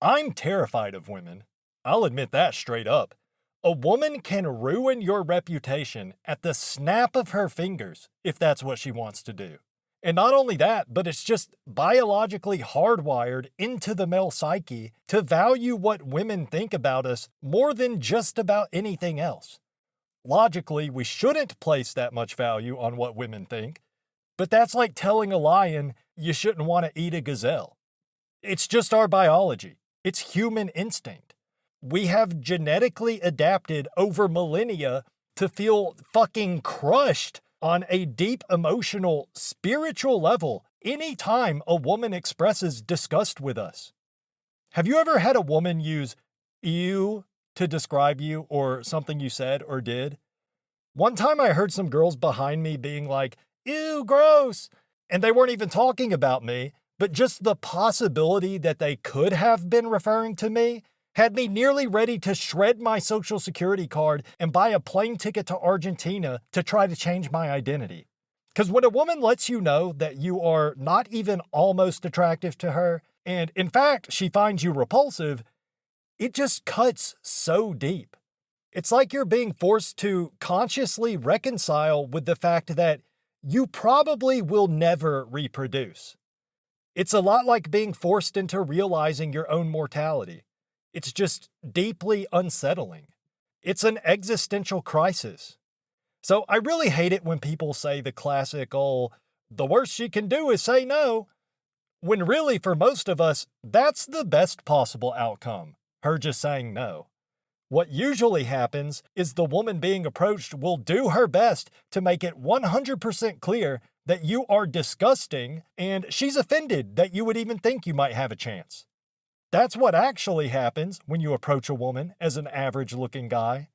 I'm terrified of women. I'll admit that straight up. A woman can ruin your reputation at the snap of her fingers if that's what she wants to do. And not only that, but it's just biologically hardwired into the male psyche to value what women think about us more than just about anything else. Logically, we shouldn't place that much value on what women think, but that's like telling a lion you shouldn't want to eat a gazelle. It's just our biology. It's human instinct. We have genetically adapted over millennia to feel fucking crushed on a deep emotional, spiritual level anytime a woman expresses disgust with us. Have you ever had a woman use ew to describe you or something you said or did? One time I heard some girls behind me being like, ew, gross, and they weren't even talking about me, but just the possibility that they could have been referring to me had me nearly ready to shred my social security card and buy a plane ticket to Argentina to try to change my identity. Because when a woman lets you know that you are not even almost attractive to her, and in fact, she finds you repulsive, it just cuts so deep. It's like you're being forced to consciously reconcile with the fact that you probably will never reproduce. It's a lot like being forced into realizing your own mortality. It's just deeply unsettling. It's an existential crisis. So I really hate it when people say the classic, oh, the worst she can do is say no, when really for most of us, that's the best possible outcome, her just saying no. What usually happens is the woman being approached will do her best to make it 100% clear that you are disgusting and she's offended that you would even think you might have a chance. That's what actually happens when you approach a woman as an average-looking guy.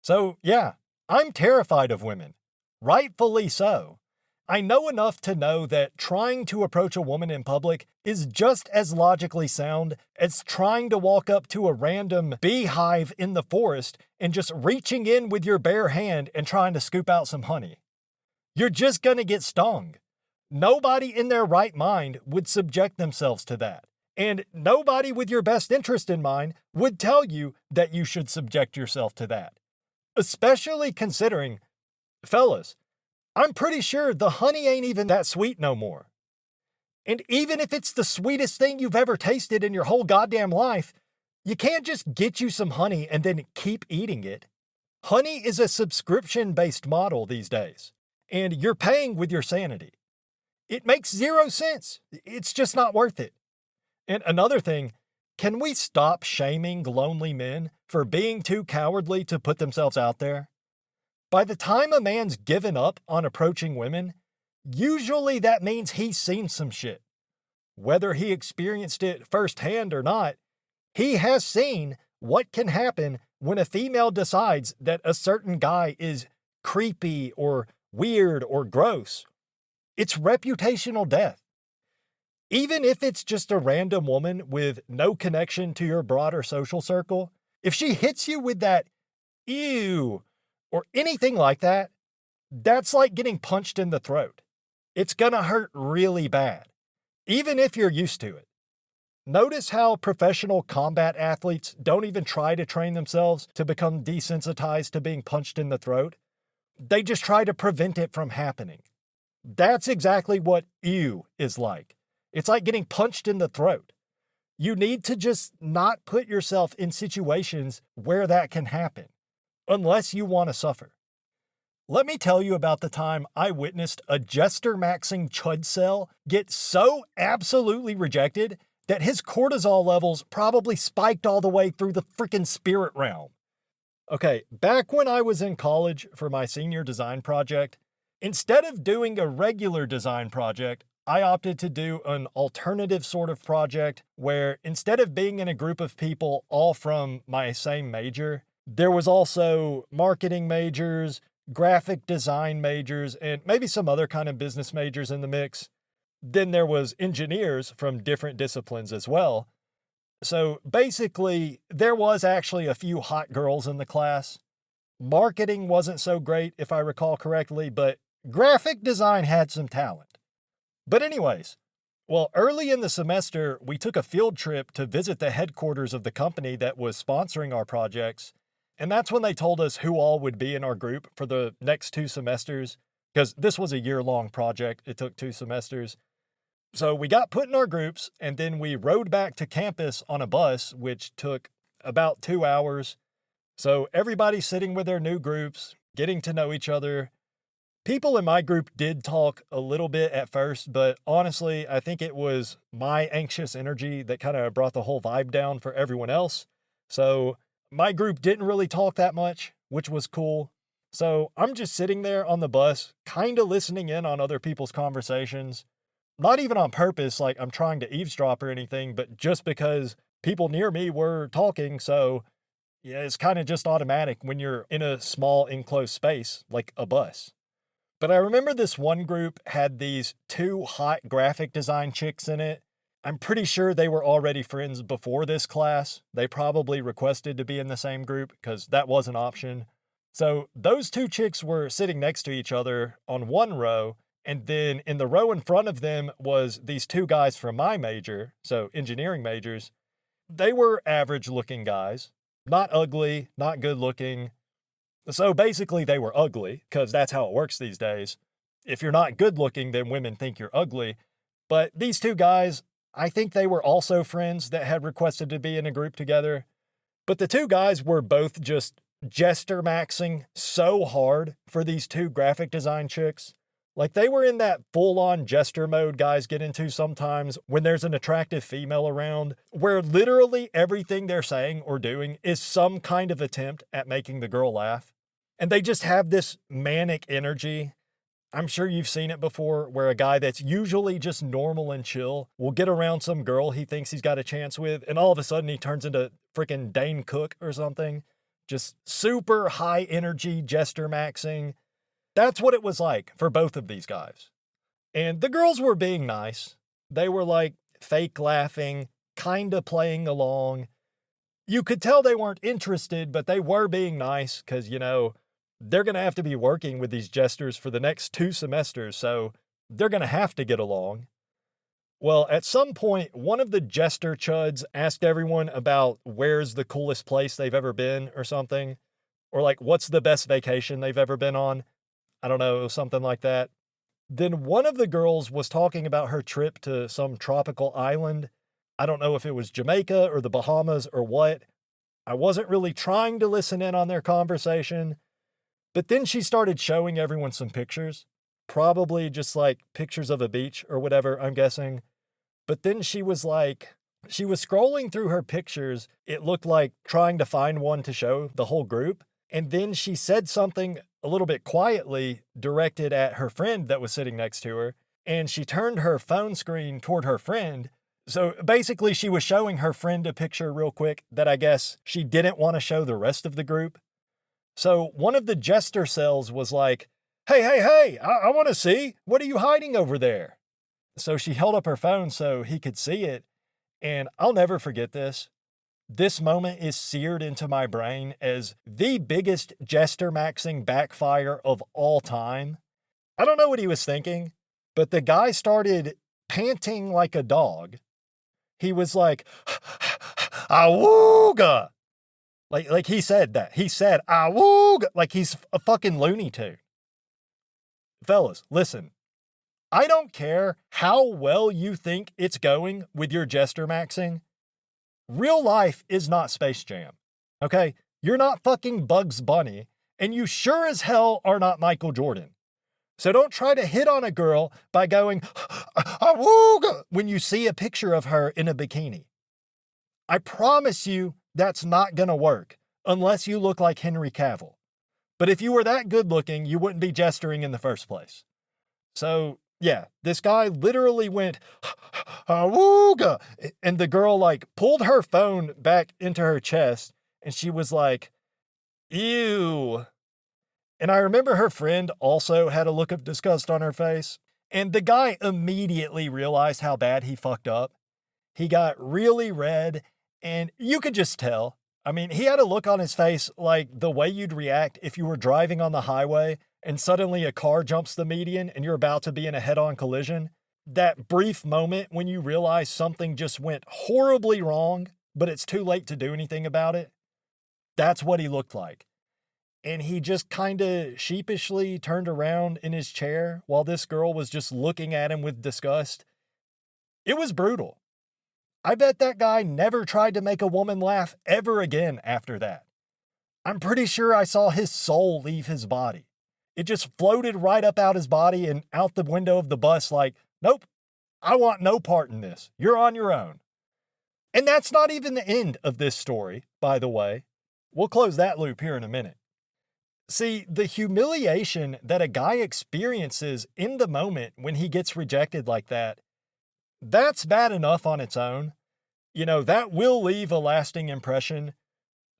So, yeah, I'm terrified of women. Rightfully so. I know enough to know that trying to approach a woman in public is just as logically sound as trying to walk up to a random beehive in the forest and just reaching in with your bare hand and trying to scoop out some honey. You're just going to get stung. Nobody in their right mind would subject themselves to that. And nobody with your best interest in mind would tell you that you should subject yourself to that. Especially considering, fellas, I'm pretty sure the honey ain't even that sweet no more. And even if it's the sweetest thing you've ever tasted in your whole goddamn life, you can't just get you some honey and then keep eating it. Honey is a subscription-based model these days, and you're paying with your sanity. It makes zero sense. It's just not worth it. And another thing, can we stop shaming lonely men for being too cowardly to put themselves out there? By the time a man's given up on approaching women, usually that means he's seen some shit. Whether he experienced it firsthand or not, he has seen what can happen when a female decides that a certain guy is creepy or weird or gross. It's reputational death. Even if it's just a random woman with no connection to your broader social circle, if she hits you with that ew or anything like that, that's like getting punched in the throat. It's gonna hurt really bad, even if you're used to it. Notice how professional combat athletes don't even try to train themselves to become desensitized to being punched in the throat. They just try to prevent it from happening. That's exactly what ew is like. It's like getting punched in the throat. You need to just not put yourself in situations where that can happen, unless you want to suffer. Let me tell you about the time I witnessed a jester-maxing chud cell get so absolutely rejected that his cortisol levels probably spiked all the way through the freaking spirit realm. Okay, back when I was in college for my senior design project, instead of doing a regular design project, I opted to do an alternative sort of project where instead of being in a group of people all from my same major, there was also marketing majors, graphic design majors, and maybe some other kind of business majors in the mix. Then there was engineers from different disciplines as well. So basically, there was actually a few hot girls in the class. Marketing wasn't so great, if I recall correctly, but graphic design had some talent. But anyways, Well, early in the semester, we took a field trip to visit the headquarters of the company that was sponsoring our projects. And that's when they told us who all would be in our group for the next 2 semesters, because this was a year-long project. It took 2 semesters. So we got put in our groups, and then we rode back to campus on a bus, which took about 2 hours. So everybody's sitting with their new groups, getting to know each other. People in my group did talk a little bit at first, but honestly, I think it was my anxious energy that kind of brought the whole vibe down for everyone else. So my group didn't really talk that much, which was cool. So I'm just sitting there on the bus, kind of listening in on other people's conversations. Not even on purpose, like I'm trying to eavesdrop or anything, but just because people near me were talking. So yeah, it's kind of just automatic when you're in a small enclosed space like a bus. But I remember this one group had these two hot graphic design chicks in it. I'm pretty sure they were already friends before this class. They probably requested to be in the same group because that was an option. So those two chicks were sitting next to each other on one row, and then in the row in front of them was these two guys from my major, so engineering majors. They were average looking guys, not ugly, not good looking. So basically, they were ugly, because that's how it works these days. If you're not good looking, then women think you're ugly. But these two guys, I think they were also friends that had requested to be in a group together. But the two guys were both just jester maxing so hard for these two graphic design chicks. Like they were in that full-on jester mode guys get into sometimes when there's an attractive female around, where literally everything they're saying or doing is some kind of attempt at making the girl laugh. And they just have this manic energy. I'm sure you've seen it before, where a guy that's usually just normal and chill will get around some girl he thinks he's got a chance with, and all of a sudden he turns into freaking Dane Cook or something. Just super high energy jester maxing. That's what it was like for both of these guys. And the girls were being nice. They were like fake laughing, kinda playing along. You could tell they weren't interested, but they were being nice because, they're going to have to be working with these jesters for the next 2 semesters, so they're going to have to get along. Well, at some point, one of the jester chuds asked everyone about where's the coolest place they've ever been or something, or like what's the best vacation they've ever been on. I don't know, something like that. Then one of the girls was talking about her trip to some tropical island. I don't know if it was Jamaica or the Bahamas or what. I wasn't really trying to listen in on their conversation. But then she started showing everyone some pictures, probably just like pictures of a beach or whatever, I'm guessing. But then she was scrolling through her pictures. It looked like trying to find one to show the whole group. And then she said something a little bit quietly directed at her friend that was sitting next to her. And she turned her phone screen toward her friend. So basically, she was showing her friend a picture real quick that I guess she didn't want to show the rest of the group. So one of the jester cells was like, hey, I want to see. What are you hiding over there? So she held up her phone so he could see it. And I'll never forget this. This moment is seared into my brain as the biggest jester maxing backfire of all time. I don't know what he was thinking, but the guy started panting like a dog. He was like, awooga. Like he said that. He said, awooga, like he's a fucking Looney Tune. Fellas, listen. I don't care how well you think it's going with your jester maxing. Real life is not Space Jam. Okay? You're not fucking Bugs Bunny, and you sure as hell are not Michael Jordan. So don't try to hit on a girl by going, awooga, when you see a picture of her in a bikini. I promise you that's not gonna work unless you look like Henry Cavill. But if you were that good looking, you wouldn't be gesturing in the first place. So, yeah, this guy literally went, awooga, and the girl like pulled her phone back into her chest and she was like, ew. And I remember her friend also had a look of disgust on her face. And the guy immediately realized how bad he fucked up. He got really red, and you could just tell. I mean, he had a look on his face like the way you'd react if you were driving on the highway and suddenly a car jumps the median and you're about to be in a head-on collision. that brief moment when you realize something just went horribly wrong, but it's too late to do anything about it. That's what he looked like. And he just kind of sheepishly turned around in his chair while this girl was just looking at him with disgust. It was brutal. I bet that guy never tried to make a woman laugh ever again after that. I'm pretty sure I saw his soul leave his body. It just floated right up out his body and out the window of the bus like, nope, I want no part in this. You're on your own. And that's not even the end of this story, by the way. We'll close that loop here in a minute. See, the humiliation that a guy experiences in the moment when he gets rejected like that, that's bad enough on its own. You know, that will leave a lasting impression.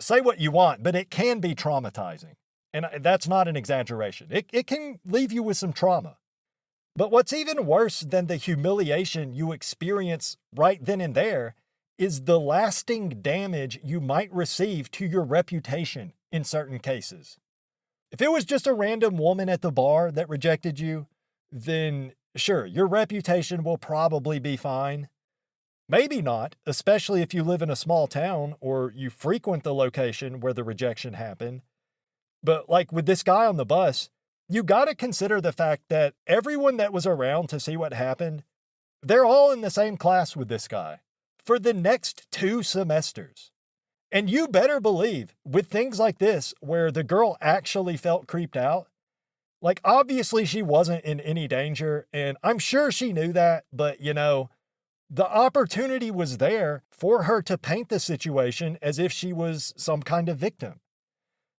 Say what you want, but it can be traumatizing. And that's not an exaggeration. It can leave you with some trauma. But what's even worse than the humiliation you experience right then and there is the lasting damage you might receive to your reputation in certain cases. If it was just a random woman at the bar that rejected you, then sure, your reputation will probably be fine. Maybe not, especially if you live in a small town or you frequent the location where the rejection happened. But like with this guy on the bus, you got to consider the fact that everyone that was around to see what happened, they're all in the same class with this guy for the next 2 semesters. And you better believe with things like this, where the girl actually felt creeped out, like obviously she wasn't in any danger, and I'm sure she knew that, but you know, the opportunity was there for her to paint the situation as if she was some kind of victim.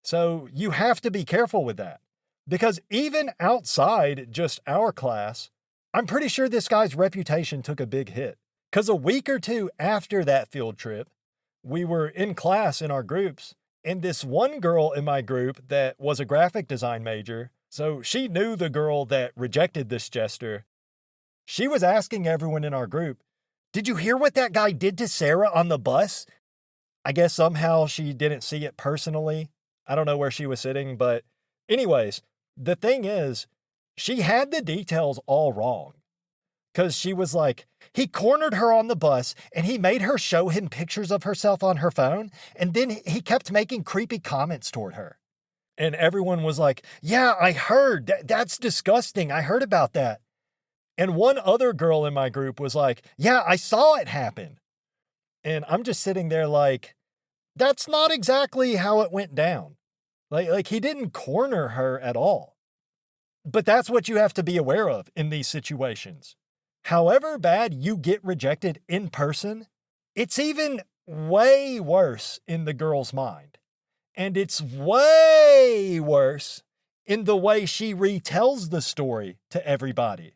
So you have to be careful with that. Because even outside just our class, I'm pretty sure this guy's reputation took a big hit. Because a week or 2 after that field trip, we were in class in our groups, and this one girl in my group that was a graphic design major, so she knew the girl that rejected this jester. She was asking everyone in our group, "Did you hear what that guy did to Sarah on the bus?" I guess somehow she didn't see it personally. I don't know where she was sitting, but anyways, the thing is, she had the details all wrong. Because she was like, he cornered her on the bus and he made her show him pictures of herself on her phone, and then he kept making creepy comments toward her. And everyone was like, yeah, I heard. That's disgusting. I heard about that. And one other girl in my group was like, yeah, I saw it happen. And I'm just sitting there like, that's not exactly how it went down. Like he didn't corner her at all. But that's what you have to be aware of in these situations. However bad you get rejected in person, it's even way worse in the girl's mind. And it's way worse in the way she retells the story to everybody.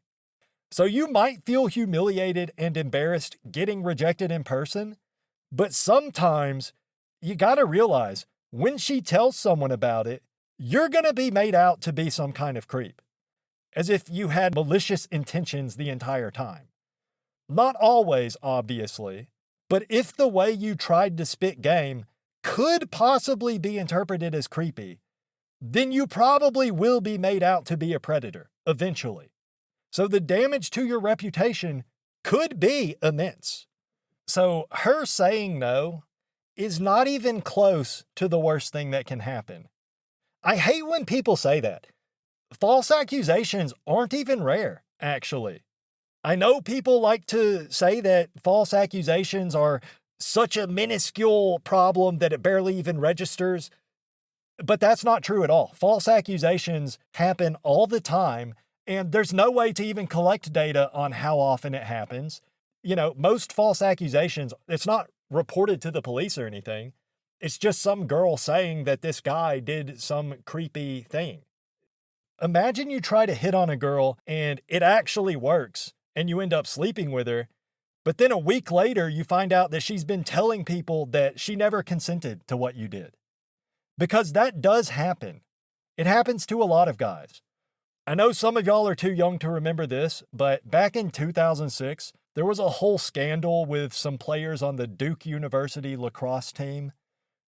So you might feel humiliated and embarrassed getting rejected in person, but sometimes you gotta realize when she tells someone about it, you're gonna be made out to be some kind of creep, as if you had malicious intentions the entire time. Not always, obviously, but if the way you tried to spit game could possibly be interpreted as creepy, then you probably will be made out to be a predator eventually. So the damage to your reputation could be immense. So her saying no is not even close to the worst thing that can happen. I hate when people say that. False accusations aren't even rare, actually. I know people like to say that false accusations are such a minuscule problem that it barely even registers, but that's not true at all. False accusations happen all the time, and there's no way to even collect data on how often it happens. You know, most false accusations, it's not reported to the police or anything. It's just some girl saying that this guy did some creepy thing. Imagine you try to hit on a girl and it actually works and you end up sleeping with her, but then a week later you find out that she's been telling people that she never consented to what you did. Because that does happen. It happens to a lot of guys. I know some of y'all are too young to remember this, but back in 2006, there was a whole scandal with some players on the Duke University lacrosse team.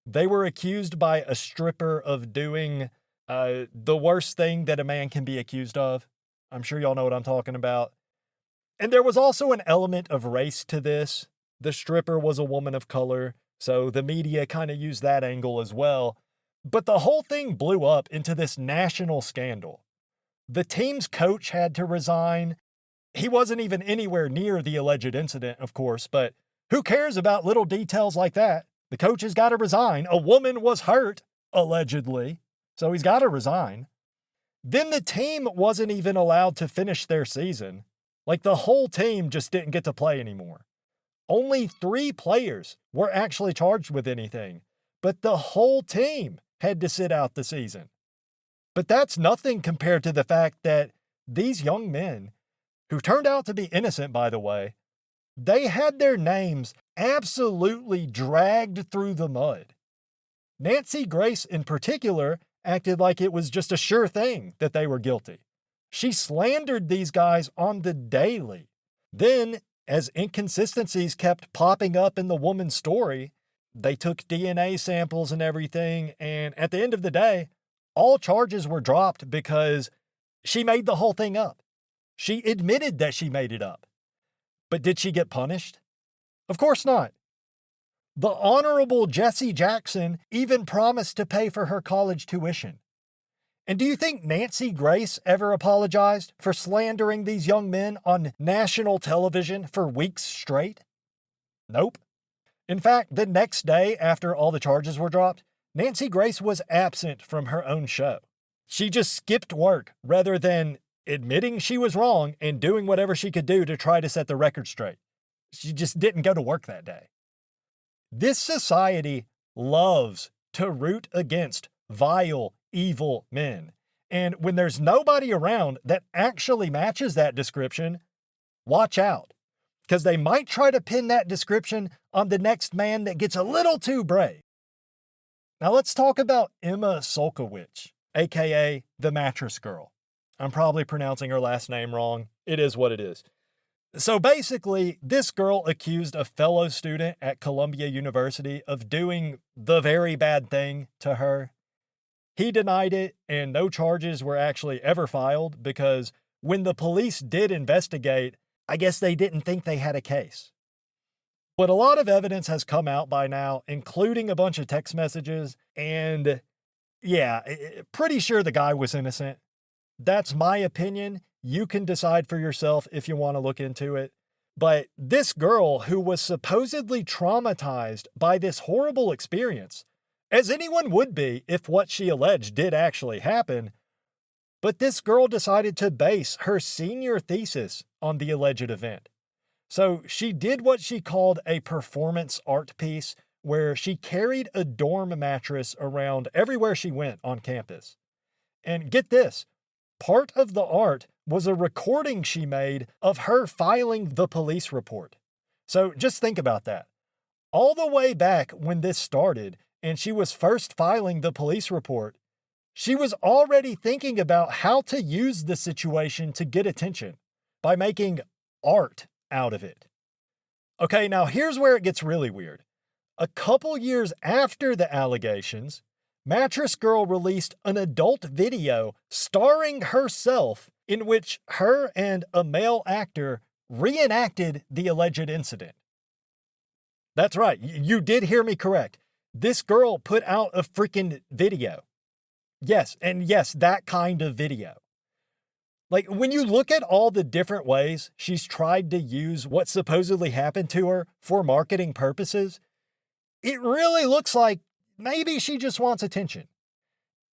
They were accused by a stripper of doing the worst thing that a man can be accused of. I'm sure y'all know what I'm talking about. And there was also an element of race to this. The stripper was a woman of color, so the media kind of used that angle as well. But the whole thing blew up into this national scandal. The team's coach had to resign. He wasn't even anywhere near the alleged incident, of course, but who cares about little details like that? The coach has got to resign. A woman was hurt, allegedly, so he's got to resign. Then the team wasn't even allowed to finish their season. Like, the whole team just didn't get to play anymore. Only 3 players were actually charged with anything, but the whole team had to sit out the season. But that's nothing compared to the fact that these young men, who turned out to be innocent, by the way, they had their names absolutely dragged through the mud. Nancy Grace, in particular, acted like it was just a sure thing that they were guilty. She slandered these guys on the daily. Then, as inconsistencies kept popping up in the woman's story, they took DNA samples and everything, and at the end of the day, all charges were dropped because she made the whole thing up. She admitted that she made it up. But did she get punished? Of course not. The Honorable Jesse Jackson even promised to pay for her college tuition. And do you think Nancy Grace ever apologized for slandering these young men on national television for weeks straight? Nope. In fact, the next day after all the charges were dropped, Nancy Grace was absent from her own show. She just skipped work rather than admitting she was wrong and doing whatever she could do to try to set the record straight. She just didn't go to work that day. This society loves to root against vile, evil men. And when there's nobody around that actually matches that description, watch out, because they might try to pin that description on the next man that gets a little too brave. Now let's talk about Emma Sulkowicz, aka the Mattress Girl. I'm probably pronouncing her last name wrong. It is what it is. So basically, this girl accused a fellow student at Columbia University of doing the very bad thing to her. He denied it, and no charges were actually ever filed because when the police did investigate, I guess they didn't think they had a case. But a lot of evidence has come out by now, including a bunch of text messages, and yeah, pretty sure the guy was innocent. That's my opinion. You can decide for yourself if you want to look into it. But this girl, who was supposedly traumatized by this horrible experience, as anyone would be if what she alleged did actually happen, but this girl decided to base her senior thesis on the alleged event. So she did what she called a performance art piece, where she carried a dorm mattress around everywhere she went on campus. And get this, part of the art was a recording she made of her filing the police report. So just think about that. All the way back when this started and she was first filing the police report, she was already thinking about how to use the situation to get attention by making art out of it. Okay, now here's where it gets really weird. A couple years after the allegations, Mattress Girl released an adult video starring herself in which her and a male actor reenacted the alleged incident. That's right, you did hear me correct. This girl put out a freaking video. Yes, and yes, that kind of video. Like, when you look at all the different ways she's tried to use what supposedly happened to her for marketing purposes, it really looks like maybe she just wants attention.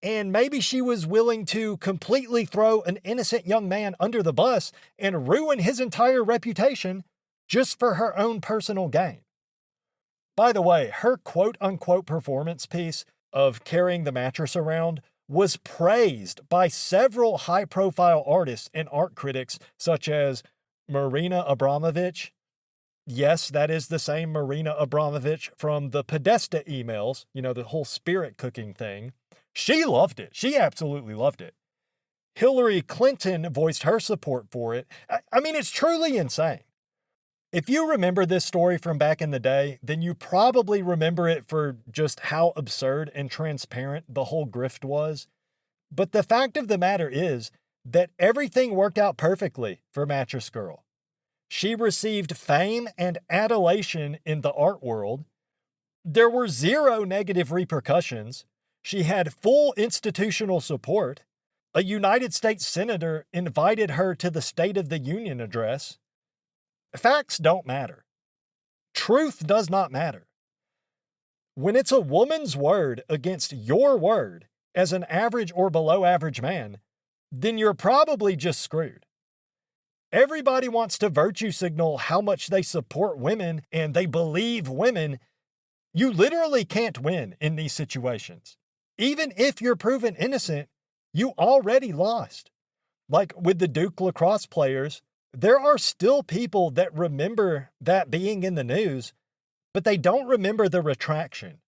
And maybe she was willing to completely throw an innocent young man under the bus and ruin his entire reputation just for her own personal gain. By the way, her quote-unquote performance piece of carrying the mattress around was praised by several high-profile artists and art critics such as Marina Abramovich. Yes, that is the same Marina Abramovich from the Podesta emails, the whole spirit cooking thing. She loved it. She absolutely loved it. Hillary Clinton voiced her support for it. I mean, it's truly insane. If you remember this story from back in the day, then you probably remember it for just how absurd and transparent the whole grift was. But the fact of the matter is that everything worked out perfectly for Mattress Girl. She received fame and adulation in the art world. There were zero negative repercussions. She had full institutional support. A United States senator invited her to the State of the Union address. Facts don't matter. Truth does not matter. When it's a woman's word against your word as an average or below average man, then you're probably just screwed. Everybody wants to virtue signal how much they support women and they believe women. You literally can't win in these situations. Even if you're proven innocent, you already lost. Like with the Duke lacrosse players, there are still people that remember that being in the news, but they don't remember the retraction.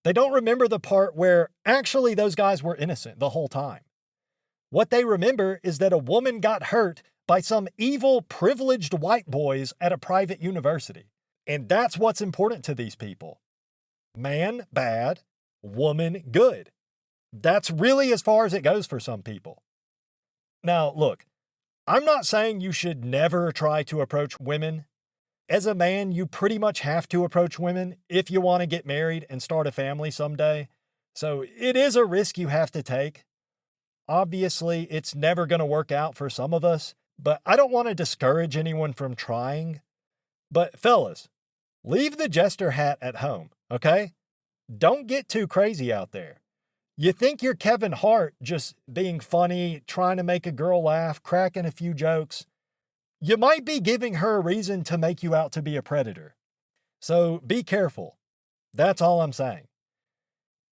They don't remember the part where actually those guys were innocent the whole time. What they remember is that a woman got hurt by some evil, privileged white boys at a private university. And that's what's important to these people. Man, bad. Woman, good. That's really as far as it goes for some people. Now, look, I'm not saying you should never try to approach women. As a man, you pretty much have to approach women if you want to get married and start a family someday. So it is a risk you have to take. Obviously, it's never going to work out for some of us, but I don't want to discourage anyone from trying. But fellas, leave the jester hat at home, okay? Don't get too crazy out there. You think you're Kevin Hart just being funny, trying to make a girl laugh, cracking a few jokes. You might be giving her a reason to make you out to be a predator. So be careful. That's all I'm saying.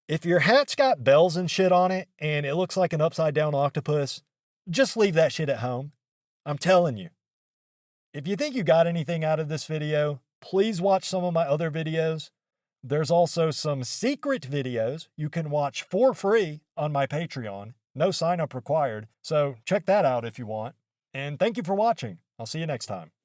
If your hat's got bells and shit on it and it looks like an upside down octopus, just leave that shit at home. I'm telling you. If you think you got anything out of this video, please watch some of my other videos. There's also some secret videos you can watch for free on my Patreon. No sign up required. So check that out if you want. And thank you for watching. I'll see you next time.